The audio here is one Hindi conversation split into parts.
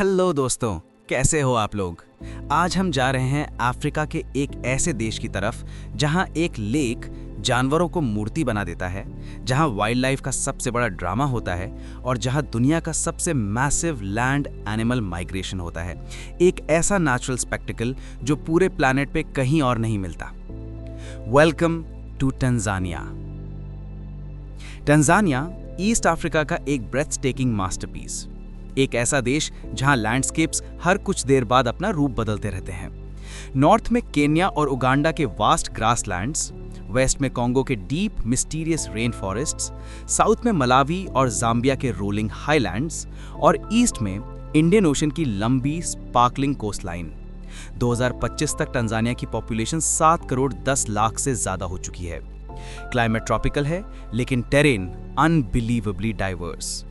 हेलो दोस्तों, कैसे हो आप लोग। आज हम जा रहे हैं अफ्रीका के एक ऐसे देश की तरफ जहां एक लेक जानवरों को मूर्ति बना देता है, जहां वाइल्ड लाइफ का सबसे बड़ा ड्रामा होता है और जहां दुनिया का सबसे मैसिव लैंड एनिमल माइग्रेशन होता है। एक ऐसा नेचुरल स्पेक्टिकल जो पूरे प्लैनेट पे कहीं और नहीं मिलता। Welcome to Tanzania. Tanzania east Africa का एक ब्रेथटेकिंग मास्टरपीस। एक ऐसा देश जहां लैंडस्केप्स हर कुछ देर बाद अपना रूप बदलते रहते हैं। नॉर्थ में केन्या और उगांडा के वास्ट ग्रासलैंड्स, वेस्ट में कॉन्गो के deep mysterious rain forests, south में मलावी और जाम्बिया के रोलिंग हाईलैंड्स और ईस्ट में इंडियन ओशन की लंबी स्पार्कलिंग कोस्टलाइन। 2025 तक टंजानिया की पॉपुलेशन 7 करोड़ 10 लाख से ज्यादा हो चुकी है। क्लाइमेट ट्रॉपिकल है, लेकिन टेरेन अनबिलीवेबली डाइवर्स।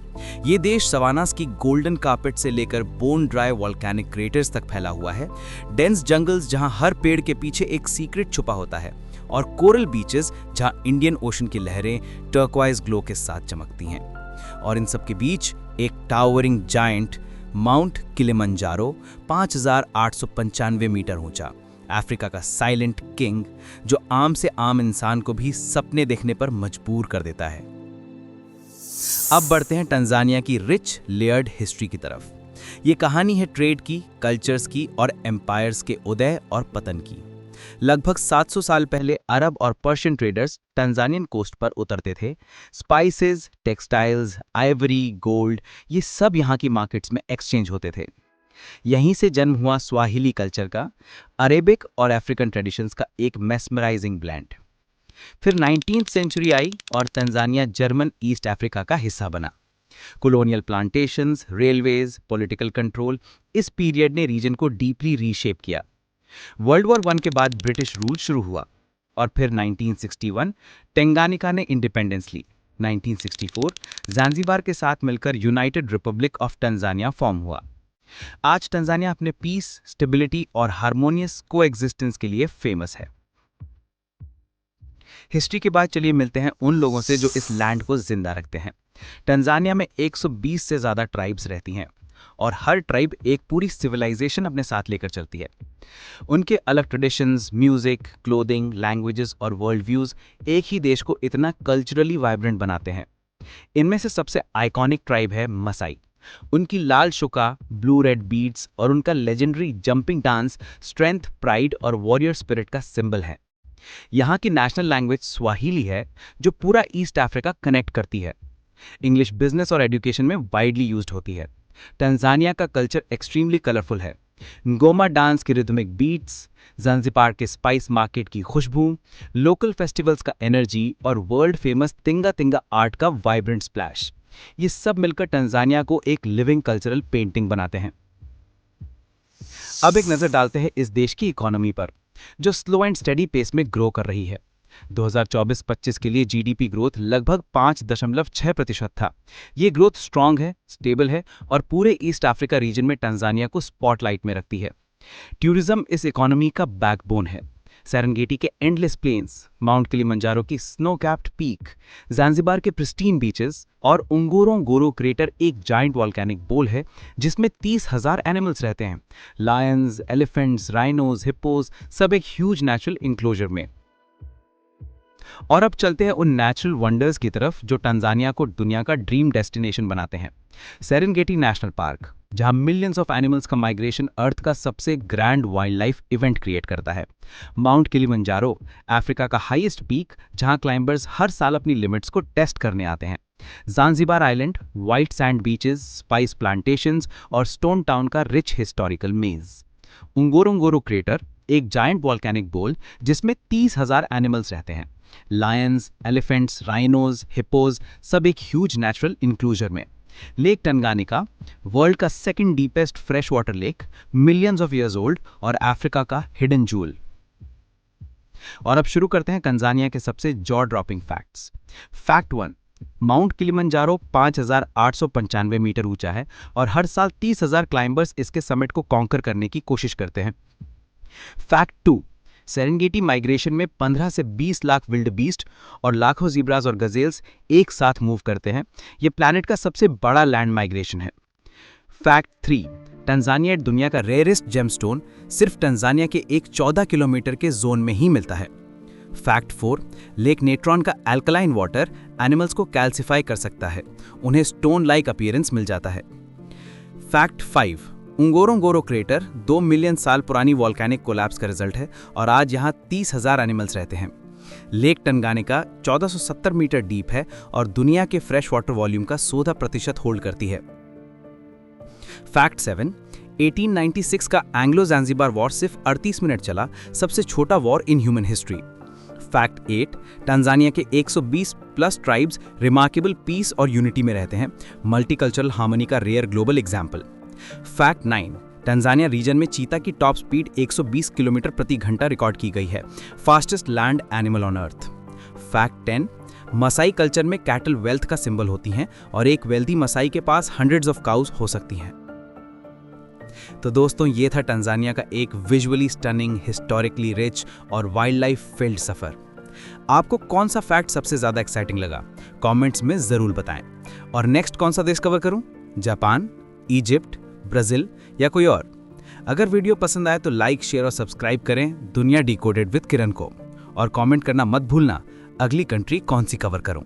ये देश सवानास की गोल्डन कार्पेट से लेकर बोन ड्राई वॉल्केनिक क्रेटर्स तक फैला हुआ है। डेंस जंगल्स जहां हर पेड़ के पीछे एक सीक्रेट छुपा होता है, और कोरल बीचेस जहां इंडियन ओशन की लहरें टर्क्वाइज ग्लो के साथ चमकती हैं। और इन सब के बीच एक towering giant Mount Kilimanjaro 5895 metre ऊंचा, अफ्रीका का साइलेंट किंग, जो आम से आम इंसान को भी सपने देखने पर मजबूर कर देता है। अब बढ़ते हैं टंजानिया की रिच लेयर्ड हिस्ट्री की तरफ। ये कहानी है ट्रेड की, कल्चर्स की और एम्पायर्स के उदय और पतन की। लगभग 700 साल पहले अरब और पर्शियन ट्रेडर्स टंजानियन कोस्ट पर उतरते थे। स्पाइसेस, टेक्सटाइल्स, आइवरी, गोल्ड, ये सब यहाँ की मार्केट्स में एक्सचेंज होते थे। यहीं से जन्म हुआ स्वाहिली कल्चर का, अरेबिक और अफ्रीकन ट्रेडिशंस का एक मेस्मराइजिंग ब्लेंड। फिर 19th सेंचुरी आई और तंजानिया जर्मन ईस्ट अफ्रीका का हिस्सा बना। Colonial plantations, railways, political control, इस पीरियड ने रीजन को डीपली रीशेप किया। वर्ल्ड वॉर 1 के बाद ब्रिटिश रूल शुरू हुआ और फिर 1961 टेंगानिका ने इंडिपेंडेंस ली। 1964 ज़ांज़ीबार के साथ मिलकर यूनाइटेड रिपब्लिक ऑफ टंजानिया फॉर्म हुआ। आज टंजानिया अपने पीस, स्टेबिलिटी और हार्मोनियस कोएग्जिस्टेंस के लिए फेमस है। हिस्ट्री के बाद चलिए मिलते हैं उन लोगों से जो इस लैंड को जिंदा रखते हैं। टंजानिया में 120 से ज्यादा ट्राइब्स रहती हैं और हर ट्राइब एक पूरी सिविलाइजेशन अपने साथ लेकर चलती है। उनके अलग ट्रेडिशंस, म्यूजिक, क्लोथिंग, लैंग्वेजेस और वर्ल्ड व्यूज एक ही देश को इतना कल्चरली वाइब्रेंट बनाते हैं। इनमें से सबसे आइकॉनिक ट्राइब है मसाई। उनकी लाल शुका, ब्लू रेड बीड्स और उनका legendary jumping dance strength, pride और वॉरियर स्पिरिट का सिंबल है। यहाँ की नेशनल लैंग्वेज स्वाहिली है, जो पूरा ईस्ट अफ्रीका कनेक्ट करती है। इंग्लिश बिजनेस और एजुकेशन में वाइडली यूज्ड होती है। टंजानिया का कल्चर एक्सट्रीमली कलरफुल है। गोमा डांस की रिदमिक बीट्स, ज़ांज़ीबार के स्पाइस मार्केट की खुशबू, लोकल फेस्टिवल्स का एनर्जी और वर्ल्ड फेमस तिंगा तिंगा आर्ट का वाइब्रेंट स्प्लैश, ये सब मिलकर टंजानिया को एक लिविंग कल्चरल पेंटिंग बनाते हैं। अब एक नजर डालते हैं इस देश की इकोनॉमी पर, जो स्लो एंड स्टेडी पेस में ग्रो कर रही है। 2024-25 के लिए जीडीपी ग्रोथ लगभग 5.6% था। ये ग्रोथ स्ट्रांग है, स्टेबल है और पूरे ईस्ट अफ्रीका रीजन में टंजानिया को स्पॉटलाइट में रखती है। टूरिज्म इस इकोनॉमी का बैकबोन है। सेरेंगेटी के एंडलेस प्लेन्स, माउंट किलिमंजारो की स्नो कैप्ड पीक, ज़ांज़ीबार के प्रिस्टीन बीचेस और उंगोरोंगोरो क्रेटर एक जाइंट वॉल्केनिक बोल है जिसमें 30,000 एनिमल्स रहते हैं। लायंस, एलिफेंट्स, राइनोज, हिप्पोज, सब एक ह्यूज नेचुरल इंक्लोजर में। और अब चलते हैं उन नेचुरल वंडर्स की तरफ जो टंजानिया को दुनिया का ड्रीम डेस्टिनेशन बनाते हैं। सेरेंगेटी नेशनल पार्क, जहां मिलियंस ऑफ एनिमल्स का माइग्रेशन अर्थ का सबसे grand wild life event create करता है। माउंट किलिमंजारो, अफ्रीका का हाईएस्ट पीक, जहां क्लाइंबर्स हर साल अपनी लिमिट्स को टेस्ट करने आते हैं। Zanzibar island, white sand beaches, spice plantations और स्टोन टाउन का रिच हिस्टोरिकल मेज। उंगोरोंगोरो क्रेटर, एक जायंट वॉल्केनिक बोल जिसमें 30,000 एनिमल्स रहते हैं। लायंस, एलिफेंट्स, राइनोज, हिप्पोज, सब एक ह्यूज नेचुरल इंक्लूजर में। लेक टंगानिका, वर्ल्ड का second deepest fresh water lake, millions of years old और अफ्रीका का हिडन जूल। और अब शुरू करते हैं टंजानिया के सबसे jaw dropping facts. Fact 1, Mount Kilimanjaro 5,895 metre ऊंचा है और हर साल 30,000 क्लाइंबर्स इसके समिट को कॉन्कर करने की कोशिश करते हैं। फैक्ट 2, सेरेंगेटी माइग्रेशन में 15 से 20 लाख विल्ड बीस्ट और लाखों ज़ीब्रास और गजेल्स एक साथ मूव करते हैं। यह प्लैनेट का सबसे बड़ा लैंड माइग्रेशन है। फैक्ट 3, टंजानिया दुनिया का रेयरेस्ट जेमस्टोन सिर्फ टंजानिया के एक 14 किलोमीटर के जोन में ही मिलता है। फैक्ट 4, लेक नेट्रॉन का अल्कलाइन वाटर एनिमल्स को कैल्सिफाई कर सकता है, उन्हें स्टोन लाइक अपीयरेंस मिल जाता है। फैक्ट 5, उंगोरोंगोरो क्रेटर 2 मिलियन साल पुरानी वॉल्केनिक कोलैप्स का रिजल्ट है और आज यहाँ 30,000 एनिमल्स रहते हैं। लेक टंगानिका 1470 मीटर डीप है और दुनिया के फ्रेश वाटर वॉल्यूम का 16% होल्ड करती है। फैक्ट 7, 1896 का एंग्लो ज़ांज़ीबार वॉर सिर्फ 38 मिनट चला, सबसे छोटा war in human history. Fact 8, Tanzania के 120 प्लस ट्राइब्स रिमार्केबल पीस और यूनिटी में रहते हैं, मल्टीकल्चरल हार्मनी का rare global example. Fact 9, Tanzania region में चीता की टॉप स्पीड 120 किलोमीटर प्रति घंटा रिकॉर्ड की गई है, fastest land animal on earth. Fact 10, Maasai culture में कैटल वेल्थ का सिंबल होती हैं और एक वेल्दी मसाई के पास हंड्रेड्स ऑफ काउज हो सकती हैं। तो दोस्तों, ये था टंजानिया का एक विजुअली स्टनिंग, हिस्टोरिकली रिच और वाइल्ड लाइफ फिल्ड सफर। आपको कौन सा फैक्ट सबसे ज्यादा एक्साइटिंग लगा? कमेंट्स में जरूर बताएं। और नेक्स्ट कौन सा देश कवर करूं? जापान, इजिप्ट, ब्राजील या कोई और? अगर वीडियो पसंद आए तो लाइक, शेयर और सब्सक्राइब करें दुनिया डिकोडेड विद किरण को, और कमेंट करना मत भूलना अगली कंट्री कौन सी कवर करूं।